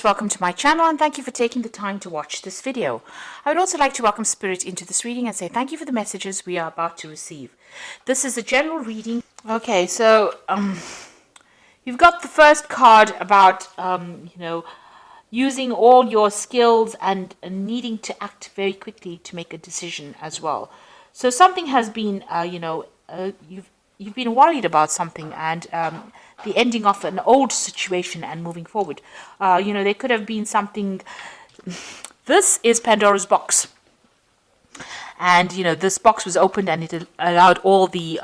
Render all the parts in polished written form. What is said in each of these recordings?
Welcome to my channel and thank you for taking the time to watch this video. I would also like to welcome Spirit into this reading and say thank you for the messages we are about to receive. This is a general reading. Okay, so you've got the first card about using all your skills and needing to act very quickly to make a decision as well. So something has been you've been worried about something and the ending of an old situation and moving forward. There could have been something. This is Pandora's box. And, this box was opened and it allowed all the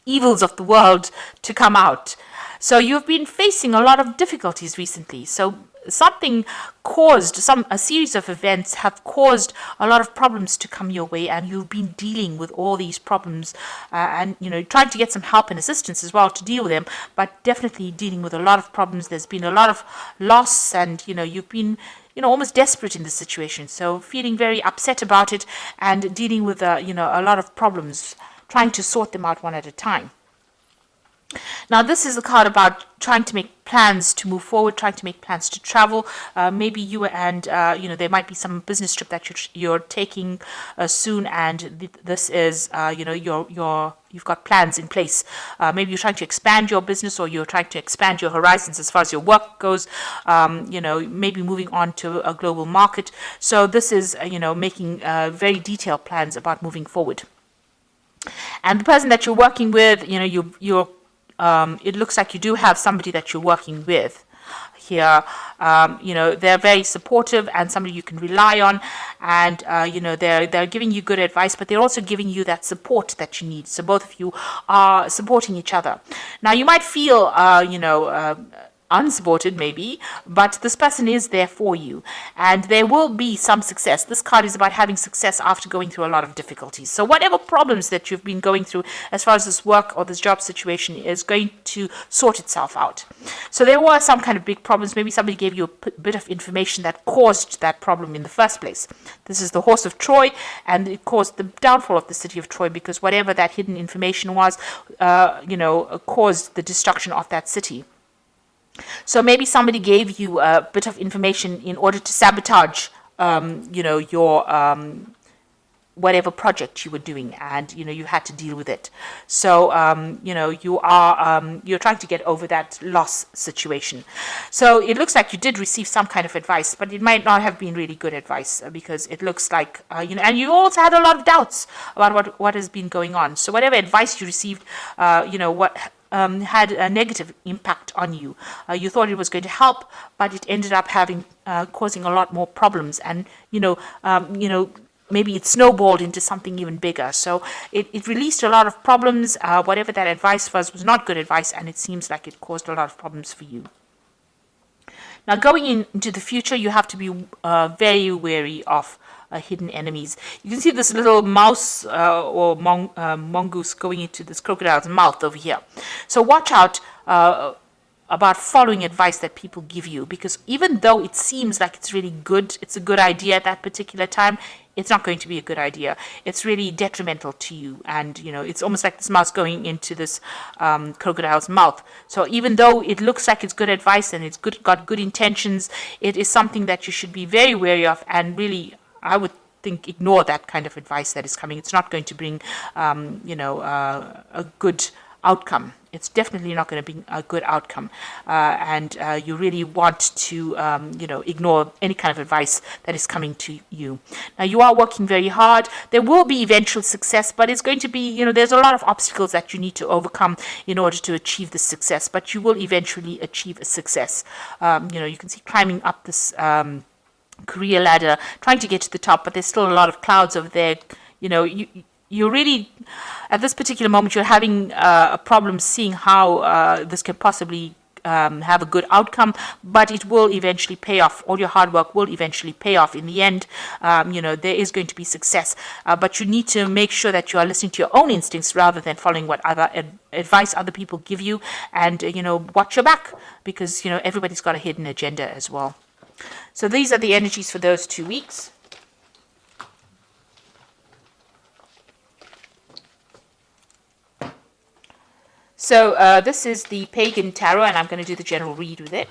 evils of the world to come out. So you've been facing a lot of difficulties recently. So something caused, a series of events have caused a lot of problems to come your way, and you've been dealing with all these problems and, trying to get some help and assistance as well to deal with them, but definitely dealing with a lot of problems. There's been a lot of loss and, you've been almost desperate in the situation. So feeling very upset about it and dealing with, a lot of problems, trying to sort them out one at a time. Now, this is a card about trying to make plans to move forward, trying to make plans to travel. Maybe you and, there might be some business trip that you're taking soon, and this is, you've got plans in place. Maybe you're trying to expand your business, or you're trying to expand your horizons as far as your work goes, maybe moving on to a global market. So this is, making very detailed plans about moving forward. And the person that you're working with, it looks like you do have somebody that you're working with here. They're very supportive and somebody you can rely on, and they're giving you good advice, but they're also giving you that support that you need. So both of you are supporting each other. Now, you might feel unsupported maybe, but this person is there for you and there will be some success. This card is about having success after going through a lot of difficulties. So whatever problems that you've been going through as far as this work or this job situation is going to sort itself out. So there were some kind of big problems. Maybe somebody gave you a bit of information that caused that problem in the first place. This is the horse of Troy, and it caused the downfall of the city of Troy because whatever that hidden information was, caused the destruction of that city. So maybe somebody gave you a bit of information in order to sabotage, your whatever project you were doing, and you had to deal with it. So you're trying to get over that loss situation. So it looks like you did receive some kind of advice, but it might not have been really good advice because it looks like and you also had a lot of doubts about what has been going on. So whatever advice you received, had a negative impact on you. You thought it was going to help, but it ended up causing a lot more problems, and maybe it snowballed into something even bigger. So it released a lot of problems. Whatever that advice was not good advice, and it seems like it caused a lot of problems for you. Now, going into the future, you have to be very wary of hidden enemies. You can see this little mouse or mongoose going into this crocodile's mouth over here. So watch out about following advice that people give you, because even though it seems like it's really good, it's a good idea at that particular time, it's not going to be a good idea. It's really detrimental to you, and it's almost like this mouse going into this crocodile's mouth. So even though it looks like it's good advice and it's got good intentions, it is something that you should be very wary of, and really, I would think, ignore that kind of advice that is coming. It's not going to bring a good outcome. It's definitely not going to be a good outcome, and you really want to ignore any kind of advice that is coming to you. Now, you are working very hard. There will be eventual success, but it's going to be, there's a lot of obstacles that you need to overcome in order to achieve the success, but you will eventually achieve a success. You can see climbing up this career ladder, trying to get to the top, but there's still a lot of clouds over there. You really, at this particular moment, you're having a problem seeing how this can possibly have a good outcome, but it will eventually pay off. All your hard work will eventually pay off in the end. There is going to be success, but you need to make sure that you are listening to your own instincts rather than following what other advice other people give you, and watch your back, because everybody's got a hidden agenda as well. So these are the energies for those 2 weeks. So this is the Pagan Tarot, and I'm going to do the general read with it.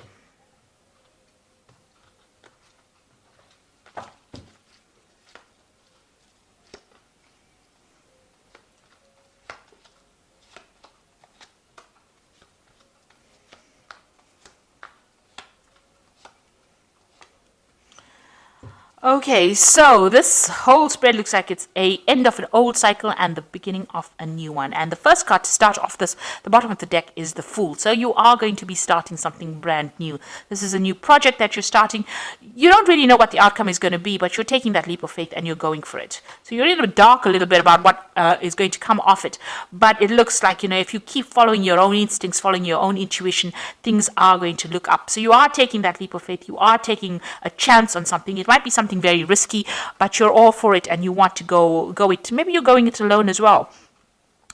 Okay, so this whole spread looks like it's a end of an old cycle and the beginning of a new one. And the first card to start off this, the bottom of the deck, is the Fool. So you are going to be starting something brand new. This is a new project that you're starting. You don't really know what the outcome is going to be, but you're taking that leap of faith and you're going for it. So you're in the dark a little bit about what is going to come off it. But it looks like, if you keep following your own instincts, following your own intuition, things are going to look up. So you are taking that leap of faith. You are taking a chance on something. It might be something very risky, but you're all for it and you want to go it. Maybe you're going it alone as well.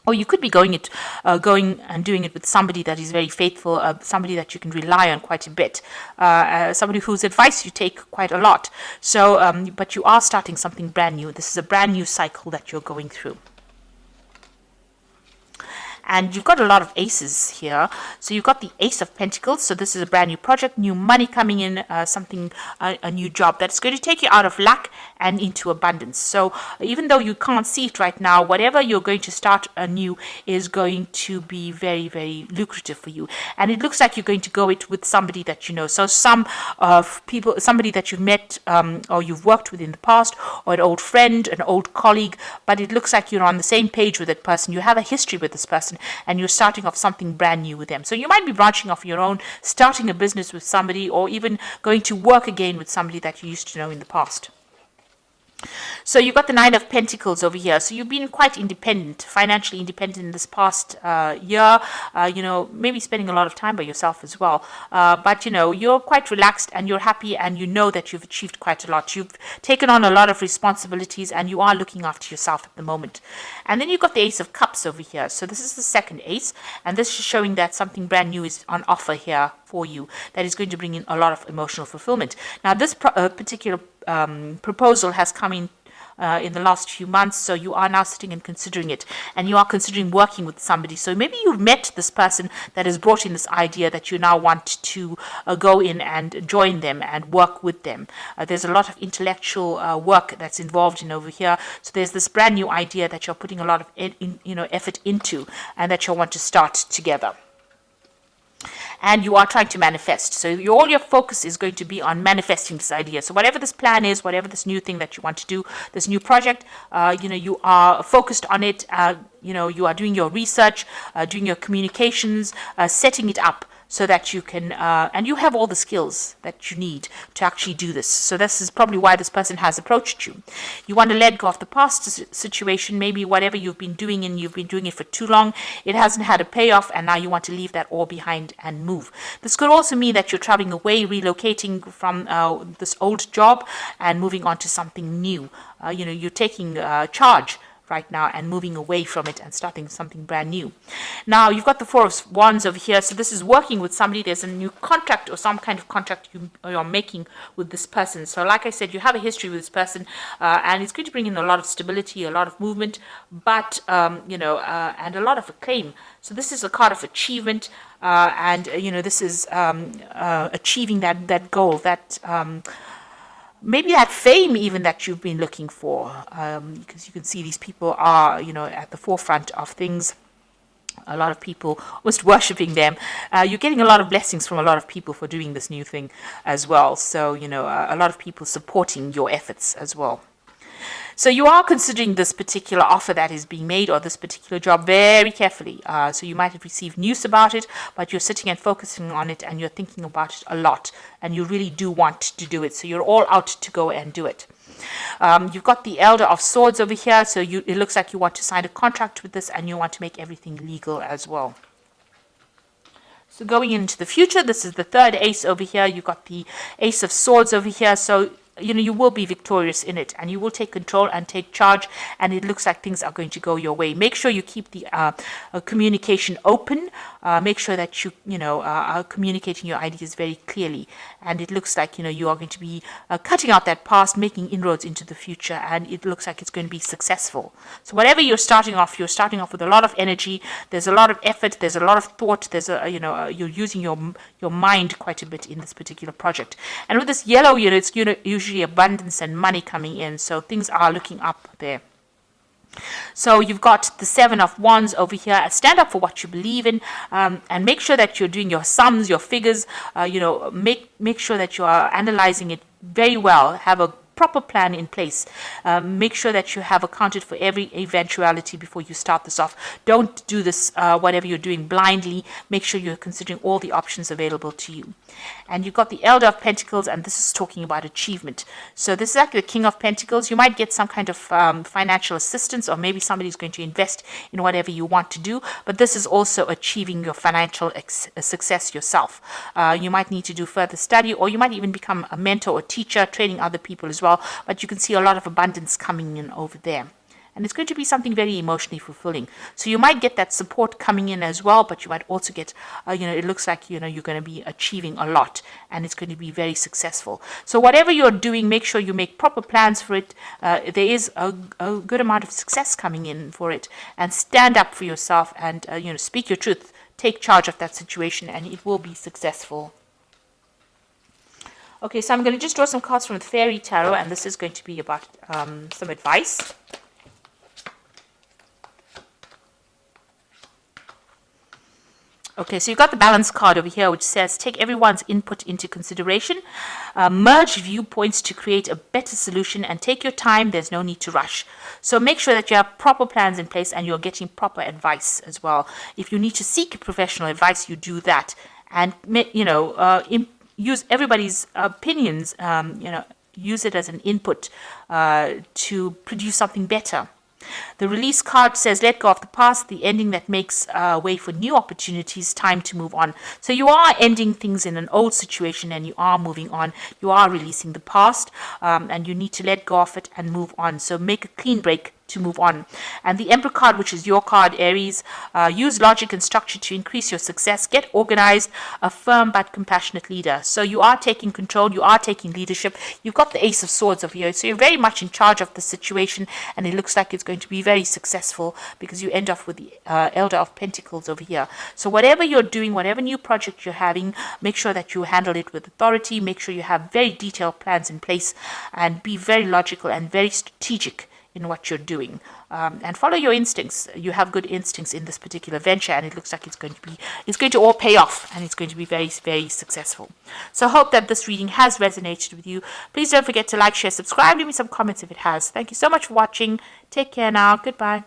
Or you could be going and doing it with somebody that is very faithful, somebody that you can rely on quite a bit, somebody whose advice you take quite a lot. So, but you are starting something brand new. This is a brand new cycle that you're going through. And you've got a lot of aces here. So you've got the Ace of Pentacles. So this is a brand new project, new money coming in, a new job that's going to take you out of lack and into abundance. So even though you can't see it right now, whatever you're going to start anew is going to be very, very lucrative for you. And it looks like you're going to go it with somebody that you know. So somebody that you've met or you've worked with in the past, or an old friend, an old colleague, but it looks like you're on the same page with that person. You have a history with this person and you're starting off something brand new with them. So you might be branching off your own, starting a business with somebody, or even going to work again with somebody that you used to know in the past. So you've got the Nine of Pentacles over here. So you've been quite independent, financially independent in this past year, maybe spending a lot of time by yourself as well. But, you're quite relaxed and you're happy and you know that you've achieved quite a lot. You've taken on a lot of responsibilities and you are looking after yourself at the moment. And then you've got the Ace of Cups over here. So this is the second ace, and this is showing that something brand new is on offer here for you that is going to bring in a lot of emotional fulfillment. Now, this particular proposal has come in the last few months, so you are now sitting and considering it, and you are considering working with somebody. So maybe you've met this person that has brought in this idea that you now want to go in and join them and work with them. There's a lot of intellectual work that's involved in over here, so there's this brand new idea that you're putting a lot of effort into and that you want to start together. And you are trying to manifest. So all your focus is going to be on manifesting this idea. So whatever this plan is, whatever this new thing that you want to do, this new project, you are focused on it. You are doing your research, doing your communications, setting it up so that you can, and you have all the skills that you need to actually do this. So this is probably why this person has approached you. You want to let go of the past situation, maybe whatever you've been doing and you've been doing it for too long, it hasn't had a payoff, and now you want to leave that all behind and move. This could also mean that you're traveling away, relocating from this old job and moving on to something new. You're taking charge right now and moving away from it and starting something brand new. Now you've got the Four of Wands over here, so this is working with somebody. There's a new contract or some kind of contract you're making with this person. So like I said, you have a history with this person, and it's going to bring in a lot of stability, a lot of movement, but and a lot of acclaim. So this is a card of achievement, and this is achieving that goal, that maybe that fame even that you've been looking for, because you can see these people are, at the forefront of things. A lot of people almost worshipping them. You're getting a lot of blessings from a lot of people for doing this new thing as well. So, a lot of people supporting your efforts as well. So you are considering this particular offer that is being made, or this particular job, very carefully. So you might have received news about it, but you're sitting and focusing on it and you're thinking about it a lot, and you really do want to do it. So you're all out to go and do it. You've got the Elder of Swords over here. So it looks like you want to sign a contract with this and you want to make everything legal as well. So going into the future, this is the third ace over here. You've got the Ace of Swords over here. So you will be victorious in it, and you will take control and take charge, and it looks like things are going to go your way. Make sure you keep the communication open. Make sure that you are communicating your ideas very clearly, and it looks like you are going to be cutting out that past, making inroads into the future, and it looks like it's going to be successful. So whatever you're starting off with a lot of energy. There's a lot of effort. There's a lot of thought. There's you're using your mind quite a bit in this particular project. And with this yellow, it's usually abundance and money coming in, so things are looking up there. So you've got the Seven of Wands over here. Stand up for what you believe in, and make sure that you're doing your sums, your figures. Make sure that you are analyzing it very well. Have a proper plan in place. Make sure that you have accounted for every eventuality before you start this off. Don't do this, whatever you're doing, blindly. Make sure you're considering all the options available to you. And you've got the Elder of Pentacles, and this is talking about achievement. So this is like the King of Pentacles. You might get some kind of financial assistance, or maybe somebody's going to invest in whatever you want to do. But this is also achieving your financial success yourself. You might need to do further study, or you might even become a mentor or teacher, training other people as well. But you can see a lot of abundance coming in over there. And it's going to be something very emotionally fulfilling. So you might get that support coming in as well, but you might also get, it looks like, you're going to be achieving a lot, and it's going to be very successful. So whatever you're doing, make sure you make proper plans for it. There is a good amount of success coming in for it, and stand up for yourself and, speak your truth. Take charge of that situation, and it will be successful. Okay, so I'm going to just draw some cards from the Fairy Tarot, and this is going to be about some advice. Okay, so you've got the balance card over here, which says, take everyone's input into consideration, merge viewpoints to create a better solution, and take your time. There's no need to rush. So make sure that you have proper plans in place and you're getting proper advice as well. If you need to seek professional advice, you do that. And, use everybody's opinions, use it as an input to produce something better. The release card says, let go of the past, the ending that makes way for new opportunities, time to move on. So you are ending things in an old situation and you are moving on. You are releasing the past, and you need to let go of it and move on. So make a clean break to move on. And the Emperor card, which is your card, Aries, use logic and structure to increase your success. Get organized, a firm but compassionate leader. So you are taking control, you are taking leadership. You've got the Ace of Swords over here, so you're very much in charge of the situation, and it looks like it's going to be very successful because you end off with the Elder of Pentacles over here. So whatever you're doing, whatever new project you're having, make sure that you handle it with authority. Make sure you have very detailed plans in place, and be very logical and very strategic in what you're doing, and follow your instincts. You have good instincts in this particular venture, and it looks like it's going to all pay off, and it's going to be very, very successful. So I hope that this reading has resonated with you. Please don't forget to like, share, subscribe. Leave me some comments if it has. Thank you so much for watching. Take care now. Goodbye.